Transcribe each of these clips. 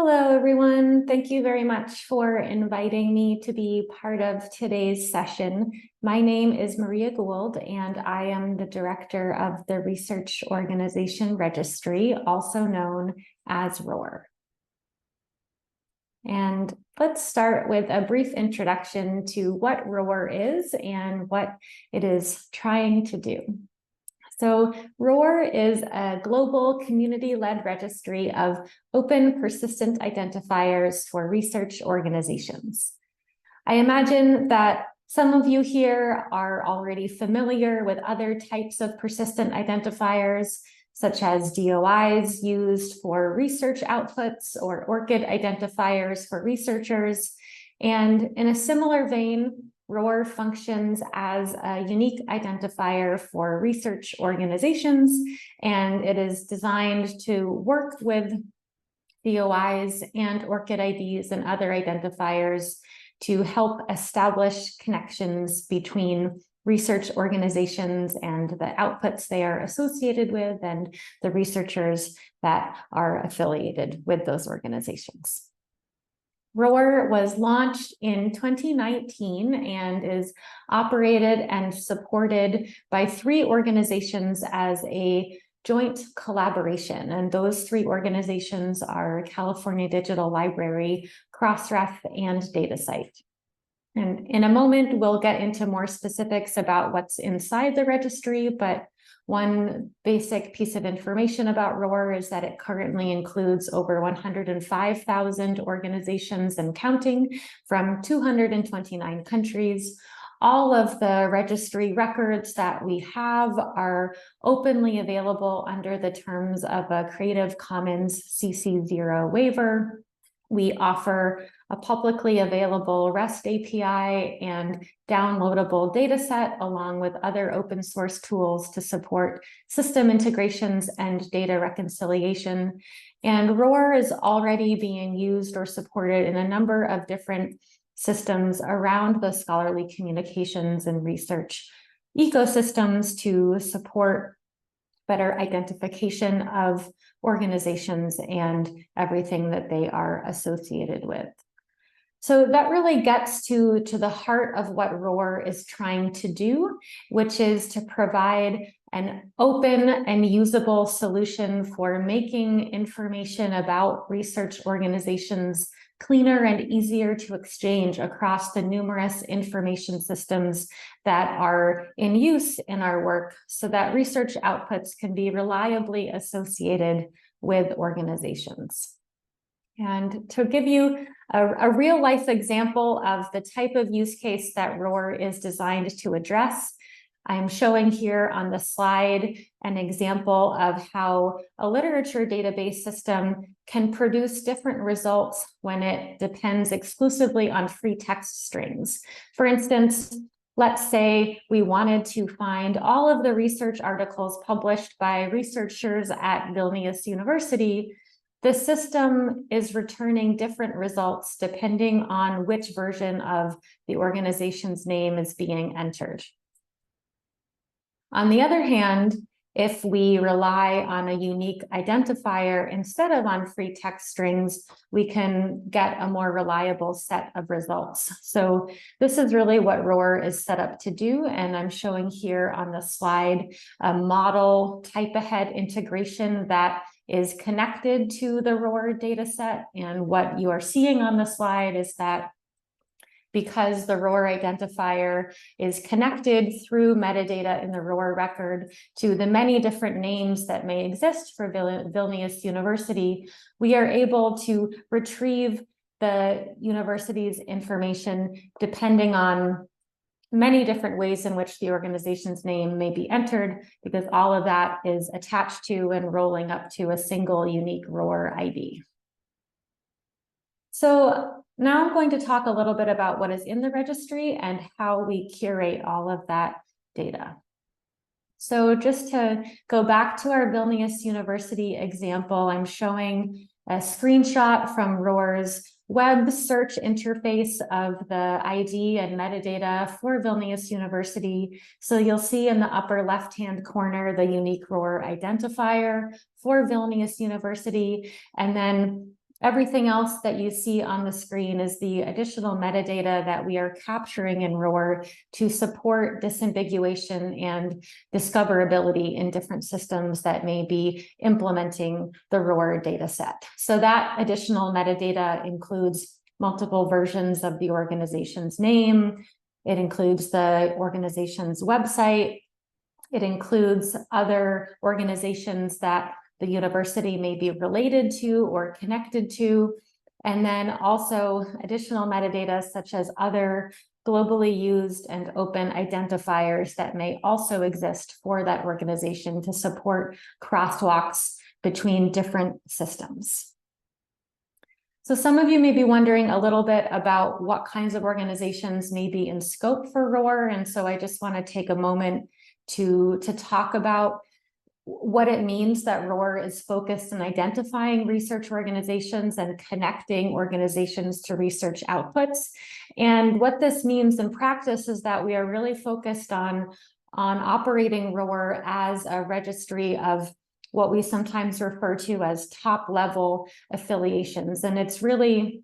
Hello, everyone. Thank you very much for inviting me to be part of today's session. My name is Maria Gould, and I am the director of the Research Organization Registry, also known as ROR. And let's start with a brief introduction to what ROR is and what it is trying to do. So ROR is a global community-led registry of open persistent identifiers for research organizations. I imagine that some of you here are already familiar with other types of persistent identifiers, such as DOIs used for research outputs or ORCID identifiers for researchers. And in a similar vein, ROR functions as a unique identifier for research organizations, and it is designed to work with DOIs and ORCID IDs and other identifiers to help establish connections between research organizations and the outputs they are associated with and the researchers that are affiliated with those organizations. ROR was launched in 2019 and is operated and supported by 3 organizations as a joint collaboration. And those 3 organizations are California Digital Library, Crossref, and DataCite. And in a moment, we'll get into more specifics about what's inside the registry, but one basic piece of information about ROR is that it currently includes over 105,000 organizations and counting from 229 countries. All of the registry records that we have are openly available under the terms of a Creative Commons CC0 waiver. We offer a publicly available REST API and downloadable data set, along with other open source tools to support system integrations and data reconciliation. And ROR is already being used or supported in a number of different systems around the scholarly communications and research ecosystems to support better identification of organizations and everything that they are associated with. So that really gets to the heart of what ROR is trying to do, which is to provide an open and usable solution for making information about research organizations cleaner and easier to exchange across the numerous information systems that are in use in our work, so that research outputs can be reliably associated with organizations. And to give you a real life example of the type of use case that ROR is designed to address, I'm showing here on the slide an example of how a literature database system can produce different results when it depends exclusively on free text strings. For instance, let's say we wanted to find all of the research articles published by researchers at Vilnius University. The system is returning different results depending on which version of the organization's name is being entered. On the other hand, if we rely on a unique identifier instead of on free text strings, we can get a more reliable set of results. So this is really what ROR is set up to do. And I'm showing here on the slide a model type ahead integration that is connected to the ROR dataset. And what you are seeing on the slide is that because the ROR identifier is connected through metadata in the ROR record to the many different names that may exist for Vilnius University, we are able to retrieve the university's information depending on many different ways in which the organization's name may be entered, because all of that is attached to and rolling up to a single unique ROR ID. So now I'm going to talk a little bit about what is in the registry and how we curate all of that data. So just to go back to our Vilnius University example, I'm showing a screenshot from ROR's web search interface of the ID and metadata for Vilnius University. So you'll see in the upper left-hand corner the unique ROR identifier for Vilnius University, and then Everything else that you see on the screen is the additional metadata that we are capturing in ROR to support disambiguation and discoverability in different systems that may be implementing the ROR data set. So that additional metadata includes multiple versions of the organization's name. It includes the organization's website. It includes other organizations that the university may be related to or connected to, and then also additional metadata such as other globally used and open identifiers that may also exist for that organization to support crosswalks between different systems. So some of you may be wondering a little bit about what kinds of organizations may be in scope for ROR, and so I just want to take a moment to talk about what it means that ROR is focused on identifying research organizations and connecting organizations to research outputs. And what this means in practice is that we are really focused on operating ROR as a registry of what we sometimes refer to as top-level affiliations. And it's really,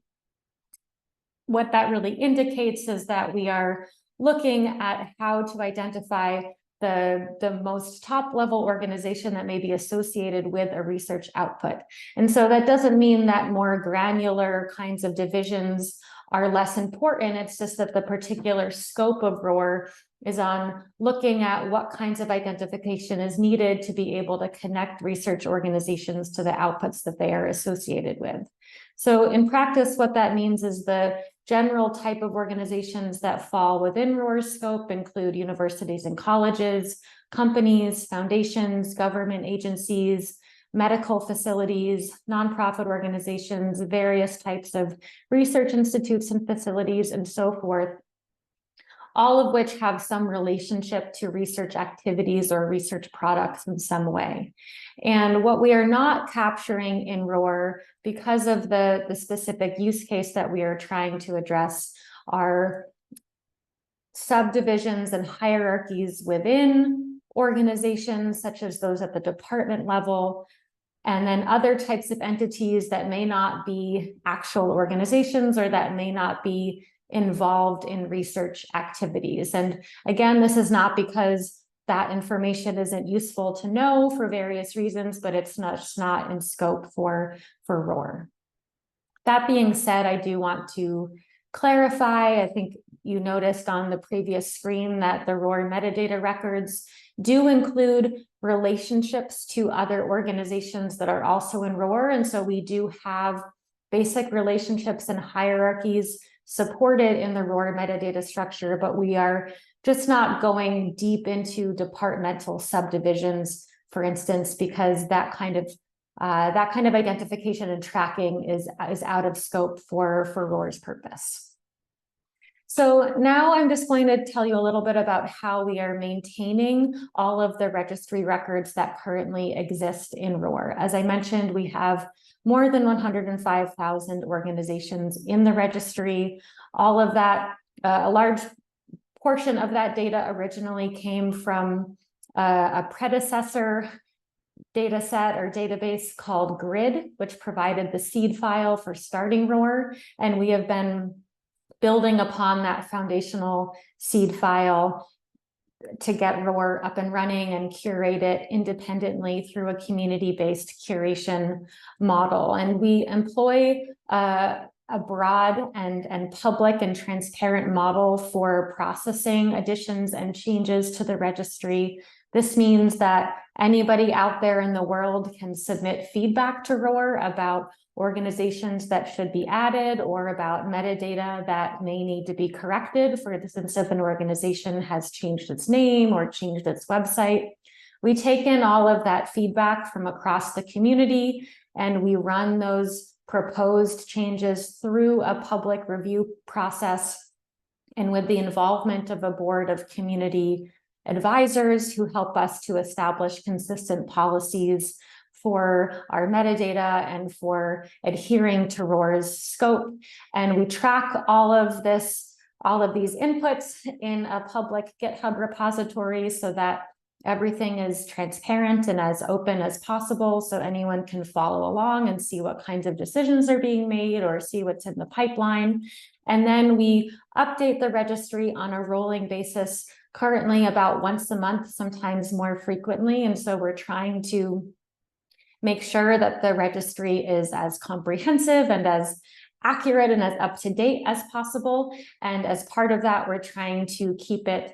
what that really indicates is that we are looking at how to identify the most top-level organization that may be associated with a research output. And so that doesn't mean that more granular kinds of divisions are less important. It's just that the particular scope of ROR is on looking at what kinds of identification is needed to be able to connect research organizations to the outputs that they are associated with. So in practice, what that means is the general type of organizations that fall within ROR's scope include universities and colleges, companies, foundations, government agencies, medical facilities, nonprofit organizations, various types of research institutes and facilities, and so forth, all of which have some relationship to research activities or research products in some way. And what we are not capturing in ROR, because of the specific use case that we are trying to address, are subdivisions and hierarchies within organizations, such as those at the department level, and then other types of entities that may not be actual organizations or that may not be involved in research activities. And again, this is not because that information isn't useful to know for various reasons, but it's not in scope for ROR. That being said, I do want to clarify, I think you noticed on the previous screen that the ROR metadata records do include relationships to other organizations that are also in ROR. And so we do have basic relationships and hierarchies supported in the ROR metadata structure, but we are just not going deep into departmental subdivisions, for instance, because that kind of identification and tracking is out of scope for ROR's purpose. So now I'm just going to tell you a little bit about how we are maintaining all of the registry records that currently exist in ROR. As I mentioned, we have more than 105,000 organizations in the registry. All of that, a large portion of that data originally came from a predecessor data set or database called GRID, which provided the seed file for starting ROR. And we have been building upon that foundational seed file to get ROR up and running and curate it independently through a community-based curation model. And we employ a broad and public and transparent model for processing additions and changes to the registry. This means that anybody out there in the world can submit feedback to ROR about organizations that should be added or about metadata that may need to be corrected. For instance, if an organization has changed its name or changed its website. We take in all of that feedback from across the community and we run those proposed changes through a public review process and with the involvement of a board of community advisors who help us to establish consistent policies for our metadata and for adhering to ROR's scope. And we track all of these inputs in a public GitHub repository so that everything is transparent and as open as possible so anyone can follow along and see what kinds of decisions are being made or see what's in the pipeline. And then we update the registry on a rolling basis, currently about once a month, sometimes more frequently. And so we're trying to make sure that the registry is as comprehensive and as accurate and as up to date as possible. And as part of that, we're trying to keep it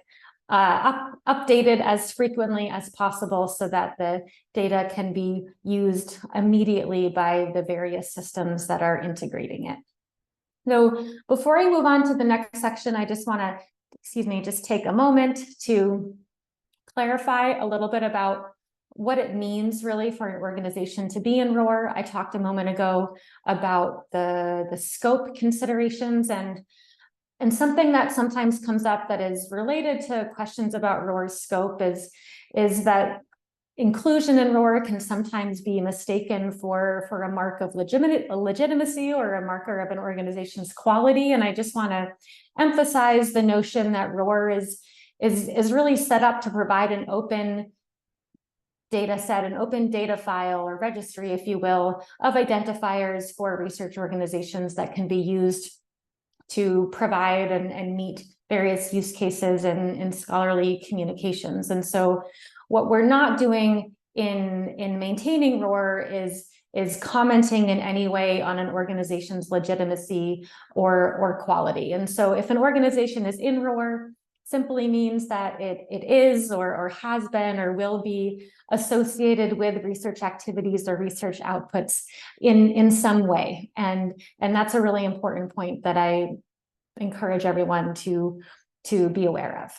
updated as frequently as possible so that the data can be used immediately by the various systems that are integrating it. So before I move on to the next section, I just want to, just take a moment to clarify a little bit about what it means really for an organization to be in ROR. I talked a moment ago about the scope considerations, and something that sometimes comes up that is related to questions about ROR's scope is that inclusion in ROR can sometimes be mistaken for a mark of legitimacy or a marker of an organization's quality. And I just want to emphasize the notion that ROR is really set up to provide an open data set, an open data file or registry, if you will, of identifiers for research organizations that can be used to provide and meet various use cases in scholarly communications. And so what we're not doing in maintaining ROR is commenting in any way on an organization's legitimacy or quality. And so if an organization is in ROR, simply means that it is or has been or will be associated with research activities or research outputs in some way. And that's a really important point that I encourage everyone to be aware of.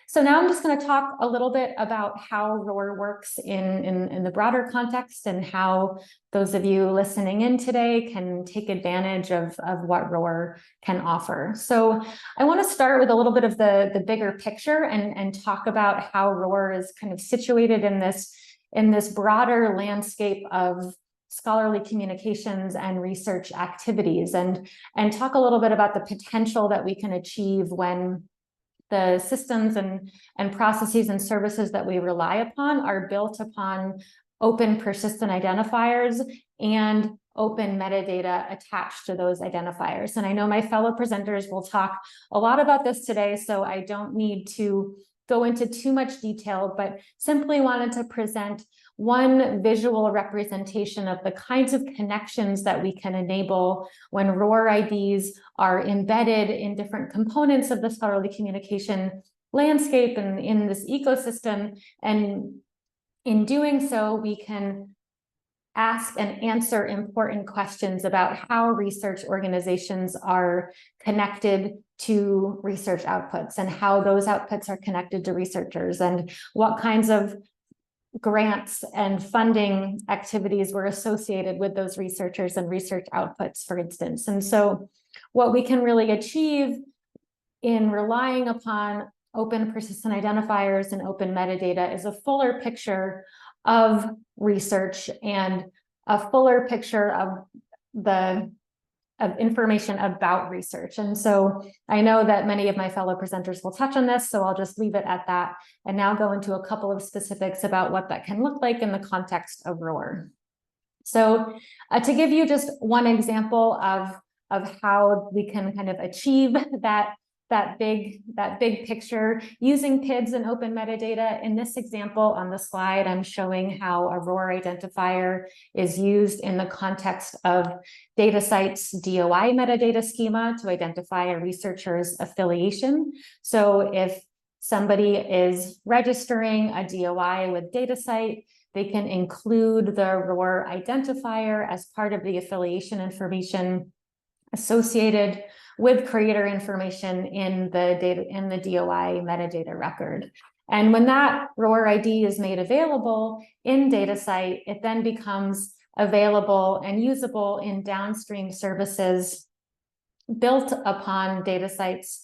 So now I'm just going to talk a little bit about how ROR works in the broader context and how those of you listening in today can take advantage of what ROR can offer. So I want to start with a little bit of the bigger picture and talk about how ROR is kind of situated in this broader landscape of scholarly communications and research activities, and talk a little bit about the potential that we can achieve when the systems and processes and services that we rely upon are built upon open persistent identifiers and open metadata attached to those identifiers. And I know my fellow presenters will talk a lot about this today, so I don't need to go into too much detail, but simply wanted to present one visual representation of the kinds of connections that we can enable when ROR IDs are embedded in different components of the scholarly communication landscape and in this ecosystem. And in doing so, we can ask and answer important questions about how research organizations are connected to research outputs and how those outputs are connected to researchers and what kinds of grants and funding activities were associated with those researchers and research outputs, for instance. And so what we can really achieve in relying upon open persistent identifiers and open metadata is a fuller picture of research and a fuller picture of information about research. And so I know that many of my fellow presenters will touch on this, so I'll just leave it at that and now go into a couple of specifics about what that can look like in the context of ROR. So to give you just one example of how we can kind of achieve that big picture using PIDs and open metadata. In this example on the slide, I'm showing how a ROR identifier is used in the context of DataCite's DOI metadata schema to identify a researcher's affiliation. So if somebody is registering a DOI with DataCite, they can include the ROR identifier as part of the affiliation information associated with creator information in the DOI metadata record. And when that ROR ID is made available in DataCite, it then becomes available and usable in downstream services built upon DataCite's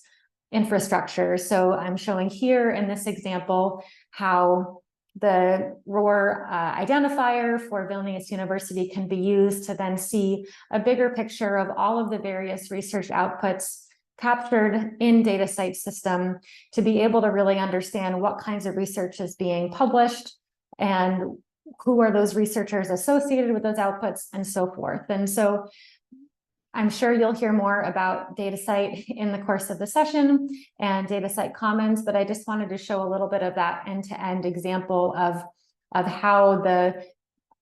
infrastructure. So I'm showing here in this example how the ROR identifier for Vilnius University can be used to then see a bigger picture of all of the various research outputs captured in DataCite system to be able to really understand what kinds of research is being published and who are those researchers associated with those outputs and so forth. And so I'm sure you'll hear more about DataCite in the course of the session and DataCite Commons, but I just wanted to show a little bit of that end-to-end example of how the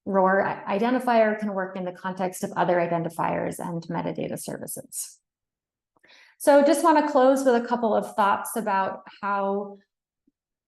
ROR identifier can work in the context of other identifiers and metadata services. So just want to close with a couple of thoughts about how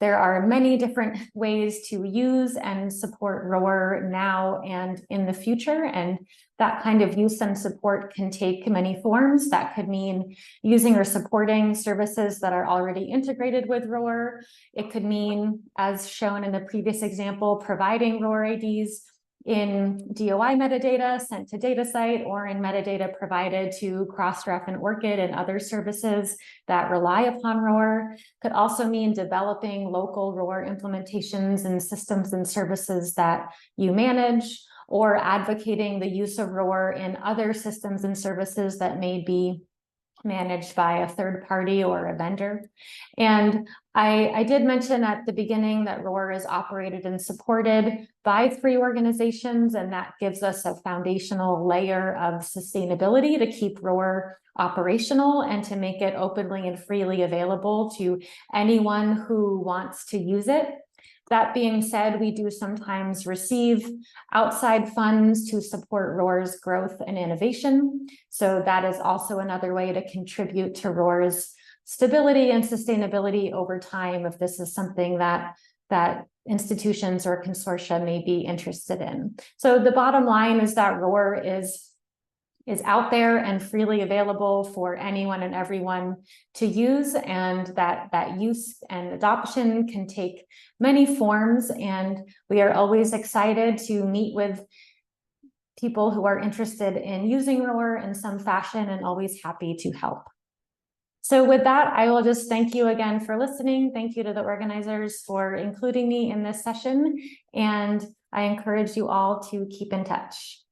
there are many different ways to use and support ROR now and in the future, and that kind of use and support can take many forms. That could mean using or supporting services that are already integrated with ROR. It could mean, as shown in the previous example, providing ROR IDs in DOI metadata sent to DataCite or in metadata provided to Crossref and ORCID and other services that rely upon ROR. Could also mean developing local ROR implementations and systems and services that you manage, or advocating the use of ROR in other systems and services that may be managed by a third party or a vendor. And I did mention at the beginning that ROR is operated and supported by 3 organizations, and that gives us a foundational layer of sustainability to keep ROR operational and to make it openly and freely available to anyone who wants to use it. That being said, we do sometimes receive outside funds to support ROR's growth and innovation. So that is also another way to contribute to ROR's stability and sustainability over time, if this is something that institutions or consortia may be interested in. So the bottom line is that ROR is out there and freely available for anyone and everyone to use, and that use and adoption can take many forms, and we are always excited to meet with people who are interested in using ROR in some fashion and always happy to help. So with that, I will just thank you again for listening. Thank you to the organizers for including me in this session, and I encourage you all to keep in touch.